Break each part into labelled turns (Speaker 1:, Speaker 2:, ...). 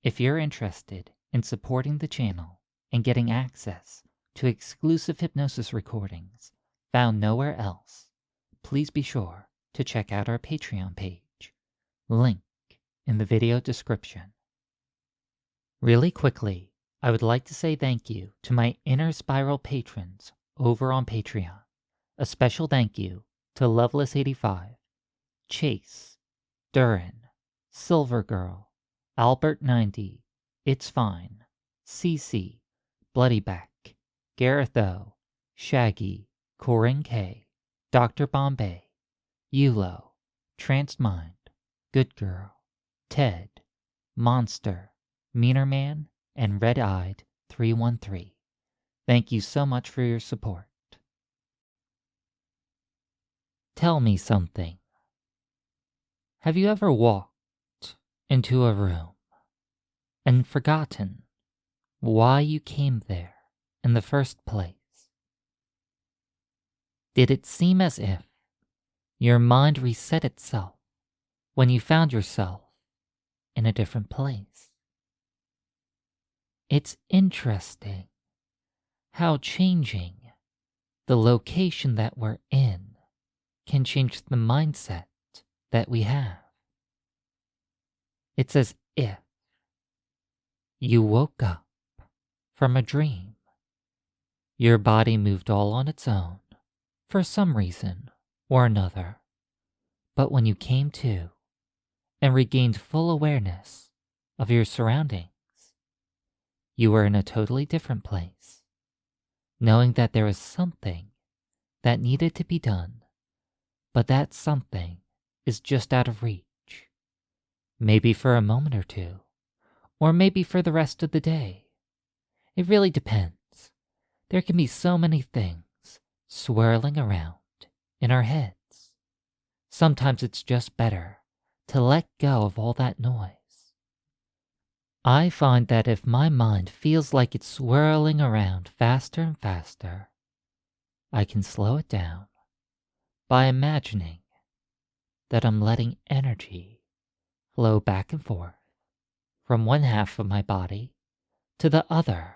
Speaker 1: If you're interested in supporting the channel and getting access to exclusive hypnosis recordings found nowhere else, please be sure to check out our Patreon page. Link in the video description. Really quickly, I would like to say thank you to my Inner Spiral patrons over on Patreon. A special thank you to Loveless85, Chase, Durin, Silver Girl, Albert90, It's Fine, CC, Bloodyback, Gareth O, Shaggy, Corin K, Dr. Bombay, Yulo, Trance Mind, Good Girl, Ted, Monster, Meaner Man, and Red-Eyed 313. Thank you so much for your support. Tell me something. Have you ever walked into a room and forgotten why you came there in the first place? Did it seem as if your mind reset itself when you found yourself in a different place? It's interesting how changing the location that we're in can change the mindset that we have. It's as if you woke up from a dream. Your body moved all on its own for some reason or another, but when you came to and regained full awareness of your surroundings, you were in a totally different place, knowing that there was something that needed to be done, but that something is just out of reach. Maybe for a moment or two, or maybe for the rest of the day. It really depends. There can be so many things swirling around in our heads. Sometimes it's just better to let go of all that noise. I find that if my mind feels like it's swirling around faster and faster, I can slow it down by imagining that I'm letting energy flow back and forth from one half of my body to the other.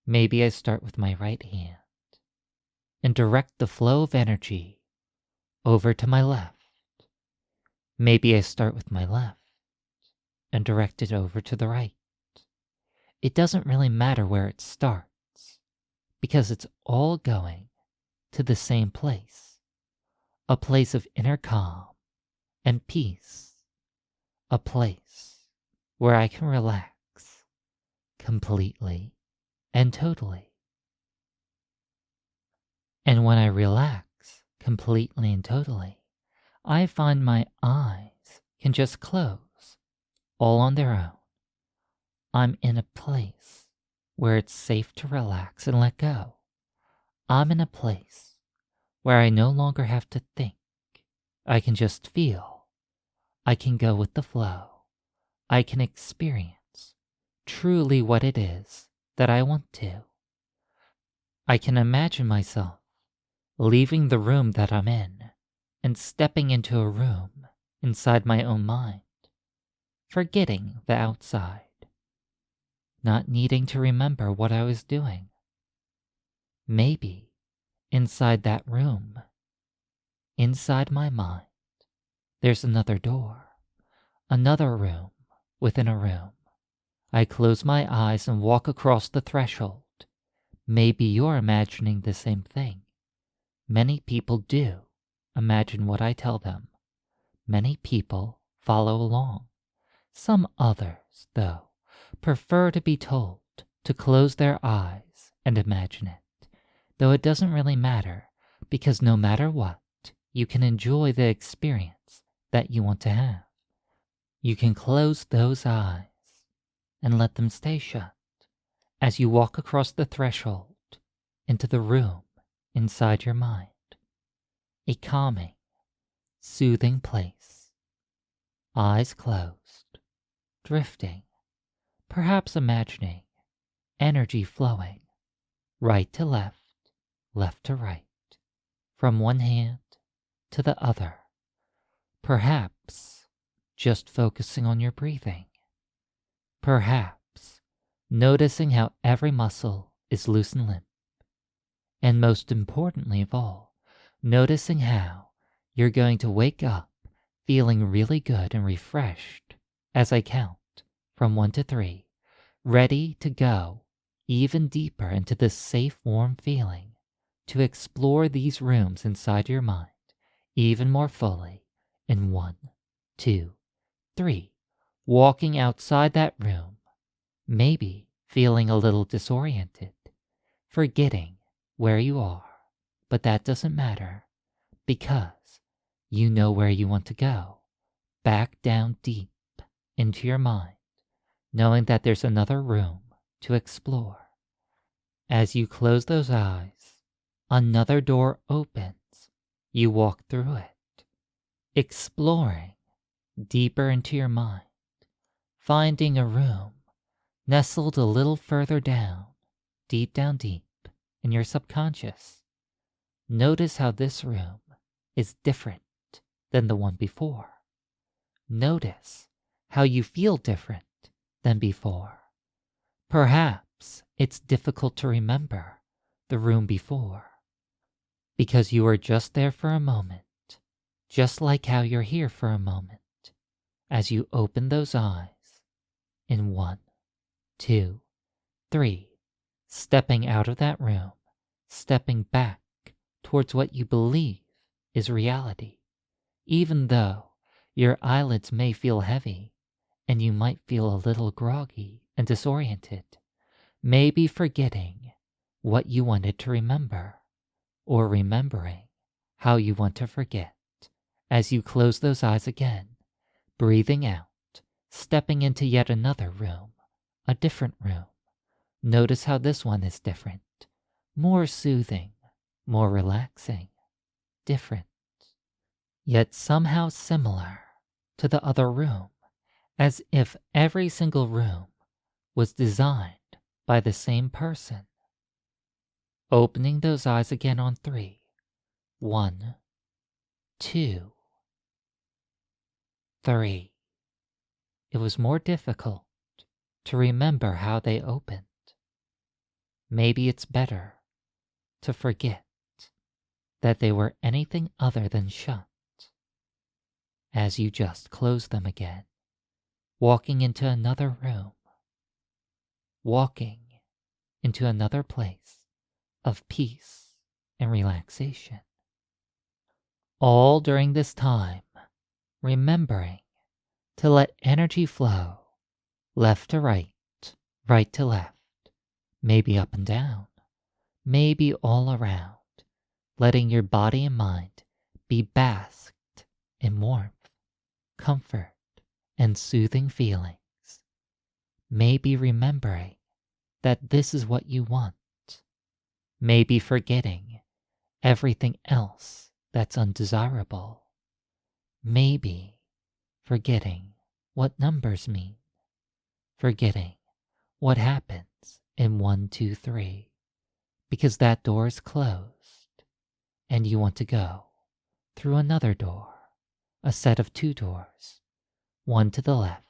Speaker 1: Maybe I start with my right hand and direct the flow of energy over to my left. Maybe I start with my left and direct it over to the right. It doesn't really matter where it starts because it's all going to the same place, a place of inner calm and peace, a place where I can relax completely and totally. And when I relax completely and totally, I find my eyes can just close all on their own. I'm in a place where it's safe to relax and let go. I'm in a place where I no longer have to think. I can just feel. I can go with the flow. I can experience truly what it is that I want to. I can imagine myself leaving the room that I'm in and stepping into a room inside my own mind, forgetting the outside, not needing to remember what I was doing. Maybe inside that room, inside my mind, there's another door, another room within a room. I close my eyes and walk across the threshold. Maybe you're imagining the same thing. Many people do imagine what I tell them. Many people follow along. Some others, though, prefer to be told to close their eyes and imagine it, though it doesn't really matter, because no matter what, you can enjoy the experience that you want to have. You can close those eyes and let them stay shut as you walk across the threshold into the room inside your mind, a calming, soothing place. Eyes closed, drifting, perhaps imagining energy flowing right to left, left to right, from one hand to the other, perhaps just focusing on your breathing Perhaps noticing how every muscle is loose and limp. And most importantly of all, noticing how you're going to wake up feeling really good and refreshed as I count from 1 to 3, ready to go even deeper into this safe, warm feeling to explore these rooms inside your mind even more fully in 1, 2, 3, walking outside that room, maybe feeling a little disoriented, forgetting where you are, but that doesn't matter because you know where you want to go, back down deep into your mind, knowing that there's another room to explore. As you close those eyes, another door opens. You walk through it, exploring deeper into your mind, finding a room nestled a little further down deep in your subconscious. Notice how this room is different than the one before. Notice how you feel different than before. Perhaps it's difficult to remember the room before because you were just there for a moment, just like how you're here for a moment as you open those eyes in 1, 2, 3, stepping out of that room, stepping back towards what you believe is reality, even though your eyelids may feel heavy and you might feel a little groggy and disoriented, maybe forgetting what you wanted to remember or remembering how you want to forget as you close those eyes again, breathing out, stepping into yet another room, a different room. Notice how this one is different, more soothing, more relaxing, different, yet somehow similar to the other room, as if every single room was designed by the same person. Opening those eyes again on 3, 1, 2, 3. It was more difficult to remember how they opened. Maybe it's better to forget that they were anything other than shut as you just close them again, walking into another room, walking into another place of peace and relaxation. All during this time, remembering to let energy flow left to right, right to left, maybe up and down, maybe all around, letting your body and mind be basked in warmth, comfort, and soothing feelings. Maybe remembering that this is what you want. Maybe forgetting everything else that's undesirable. Maybe forgetting what numbers mean. Forgetting what happens in 1, 2, 3. Because that door is closed and you want to go through another door, a set of 2 doors, one to the left,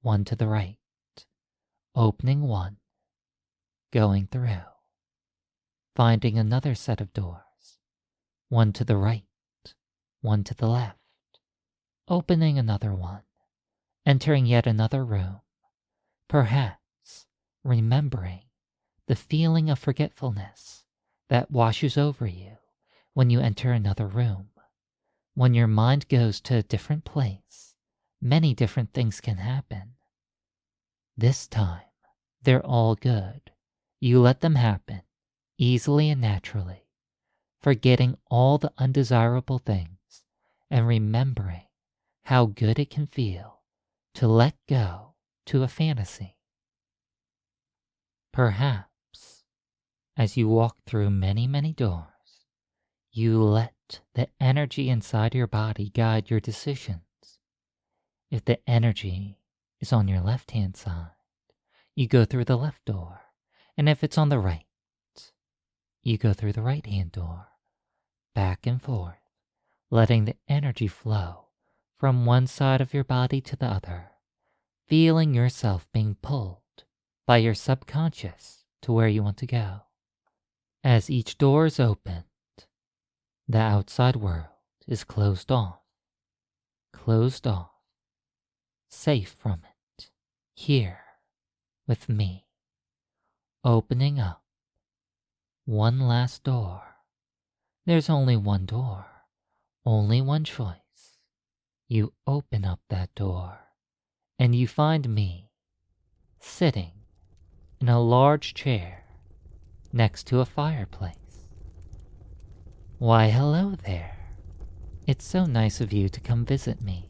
Speaker 1: one to the right, opening one, going through, finding another set of doors, one to the right, one to the left, opening another one, entering yet another room, perhaps remembering the feeling of forgetfulness that washes over you when you enter another room. When your mind goes to a different place, many different things can happen. This time, they're all good. You let them happen easily and naturally, forgetting all the undesirable things and remembering how good it can feel to let go to a fantasy. Perhaps, as you walk through many, many doors, you let the energy inside your body guide your decisions. If the energy is on your left-hand side, you go through the left door, and if it's on the right, you go through the right-hand door, back and forth, letting the energy flow from one side of your body to the other, feeling yourself being pulled by your subconscious to where you want to go. As each door is opened, the outside world is closed off, safe from it, here with me, opening up one last door. There's only one door, only one choice. You open up that door, and you find me sitting in a large chair next to a fireplace. Why, hello there. It's so nice of you to come visit me.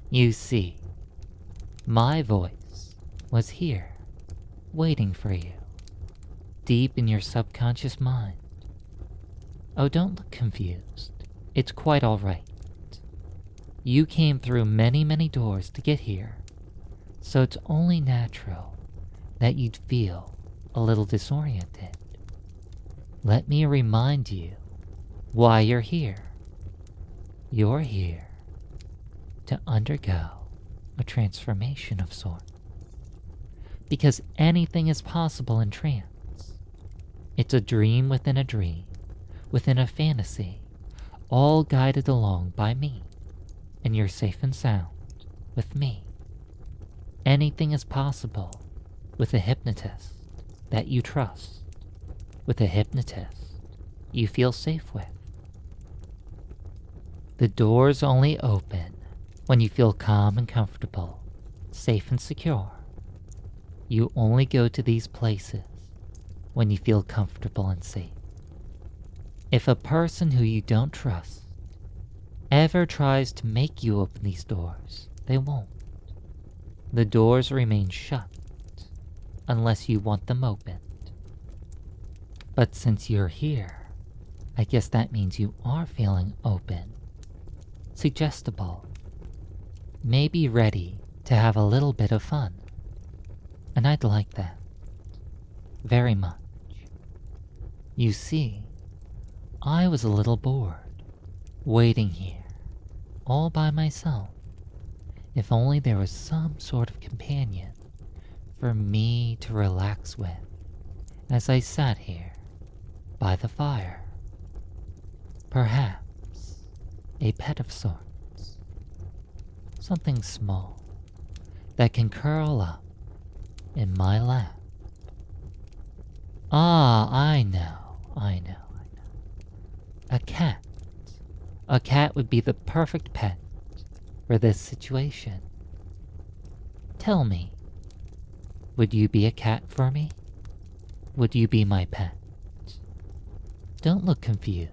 Speaker 1: You see, my voice was here, waiting for you, deep in your subconscious mind. Oh, don't look confused. It's quite all right. You came through many, many doors to get here, so it's only natural that you'd feel a little disoriented. Let me remind you why you're here. You're here to undergo a transformation of sorts. Because anything is possible in trance. It's a dream, within a fantasy, all guided along by me, and you're safe and sound with me. Anything is possible with a hypnotist that you trust, with a hypnotist you feel safe with. The doors only open when you feel calm and comfortable, safe and secure. You only go to these places when you feel comfortable and safe. If a person who you don't trust ever tries to make you open these doors, they won't. The doors remain shut unless you want them opened. But since you're here, I guess that means you are feeling open, suggestible, maybe ready to have a little bit of fun. And I'd like that. Very much. You see, I was a little bored, waiting here, all by myself. If only there was some sort of companion for me to relax with as I sat here by the fire. Perhaps a pet of sorts. Something small that can curl up in my lap. Ah, I know. A cat. A cat would be the perfect pet for this situation. Tell me, would you be a cat for me? Would you be my pet? Don't look confused.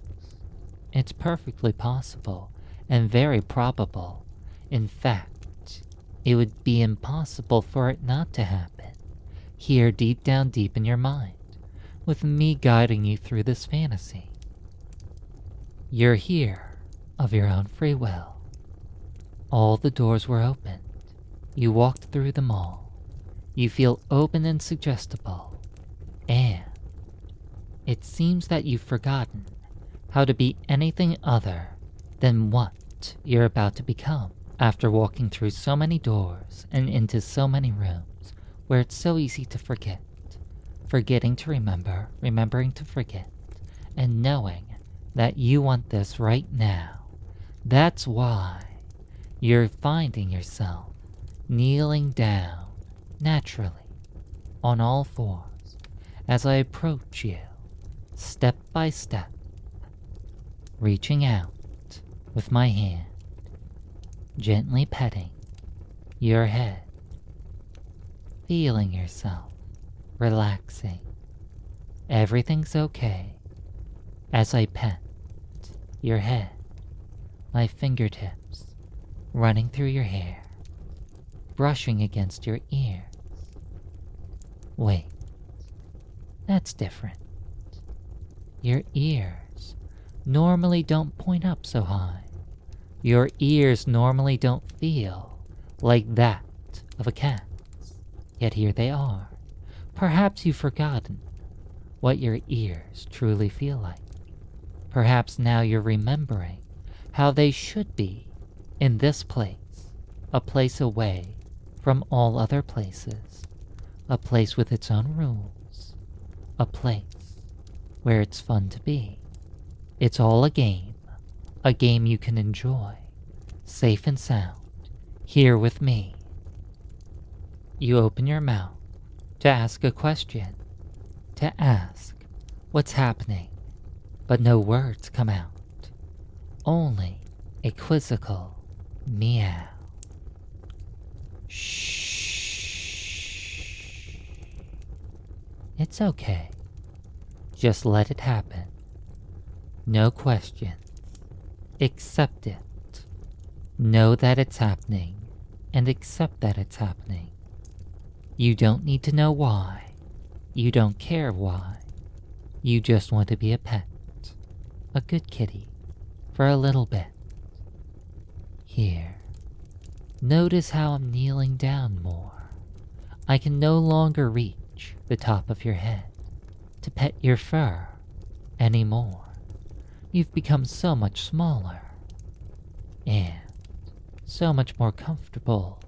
Speaker 1: It's perfectly possible and very probable. In fact, it would be impossible for it not to happen. Here, deep down deep in your mind, with me guiding you through this fantasy. You're here of your own free will. All the doors were opened. You walked through them all. You feel open and suggestible. And it seems that you've forgotten how to be anything other than what you're about to become after walking through so many doors and into so many rooms where it's so easy to forget. Forgetting to remember, remembering to forget, and knowing that you want this right now. That's why you're finding yourself kneeling down naturally on all fours as I approach you, step by step, reaching out with my hand, gently petting your head, feeling yourself relaxing. Everything's okay as I pet your head, my fingertips running through your hair, brushing against your ears. Wait, that's different. Your ears normally don't point up so high. Your ears normally don't feel like that of a cat's, yet here they are. Perhaps you've forgotten what your ears truly feel like. Perhaps now you're remembering how they should be in this place, a place away from all other places, a place with its own rules, a place where it's fun to be. It's all a game you can enjoy, safe and sound, here with me. You open your mouth to ask a question, to ask what's happening, but no words come out, only a quizzical meow. Shh. It's okay. Just let it happen. No questions. Accept it. Know that it's happening and accept that it's happening. You don't need to know why. You don't care why. You just want to be a pet. A good kitty. For a little bit. Here. Notice how I'm kneeling down more. I can no longer reach the top of your head to pet your fur anymore. You've become so much smaller and so much more comfortable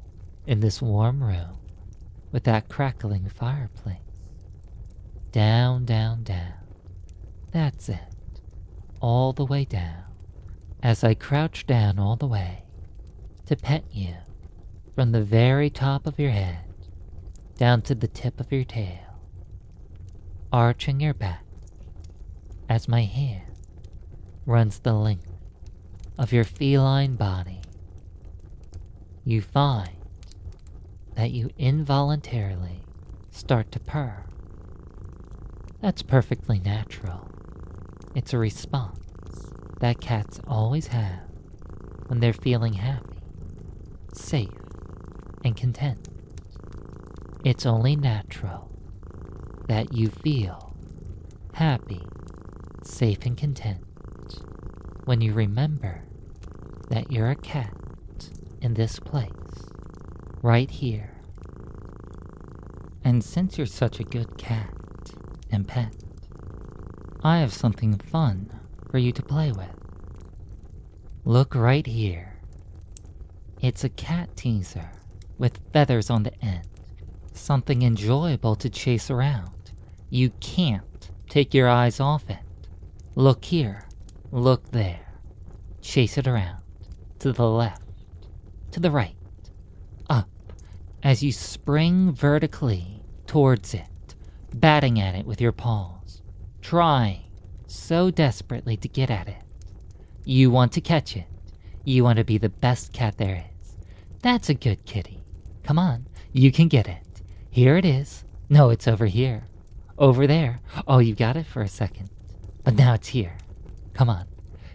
Speaker 1: in this warm room with that crackling fireplace. Down, down, down. That's it. All the way down as I crouch down all the way to pet you from the very top of your head down to the tip of your tail, arching your back as my hand runs the length of your feline body. You find that you involuntarily start to purr. That's perfectly natural. It's a response that cats always have when they're feeling happy, safe, and content. It's only natural that you feel happy, safe, and content when you remember that you're a cat in this place, right here. And since you're such a good cat and pet, I have something fun for you to play with. Look right here. It's a cat teaser with feathers on the end, something enjoyable to chase around. You can't take your eyes off it. Look here, look there. Chase it around, to the left, to the right, up, as you spring vertically towards it, batting at it with your paws, trying so desperately to get at it. You want to catch it. You want to be the best cat there is. That's a good kitty. Come on, you can get it. Here it is. No, it's over here. Over there. Oh, you got it for a second. But now it's here. Come on,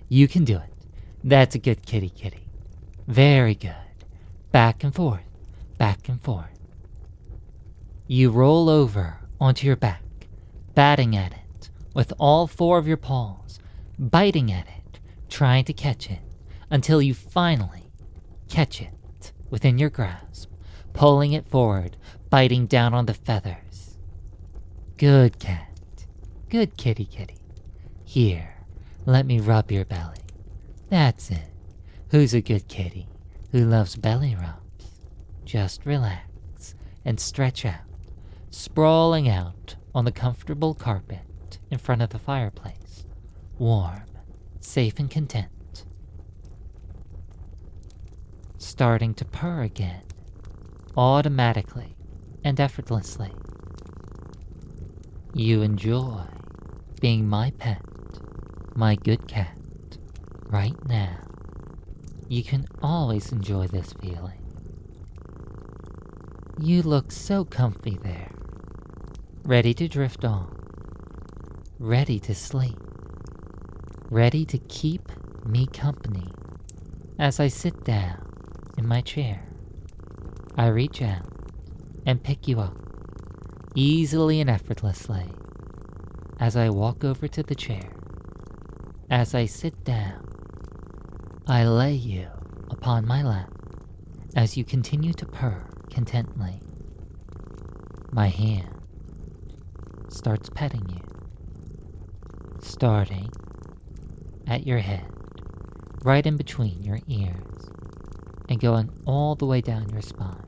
Speaker 1: you can do it. That's a good kitty. Very good. Back and forth, back and forth. You roll over onto your back, batting at it with all four of your paws, biting at it, trying to catch it, until you finally catch it within your grasp, pulling it forward, biting down on the feathers. Good cat. Good kitty. Here, let me rub your belly. That's it. Who's a good kitty who loves belly rubs? Just relax and stretch out, sprawling out on the comfortable carpet in front of the fireplace, warm, safe, and content. Starting to purr again, automatically and effortlessly. You enjoy being my pet, my good cat, right now. You can always enjoy this feeling. You look so comfy there, ready to drift off, ready to sleep, ready to keep me company as I sit down in my chair. I reach out and pick you up, easily and effortlessly, as I walk over to the chair. As I sit down, I lay you upon my lap as you continue to purr contently. My hand starts petting you, starting at your head, right in between your ears, and going all the way down your spine,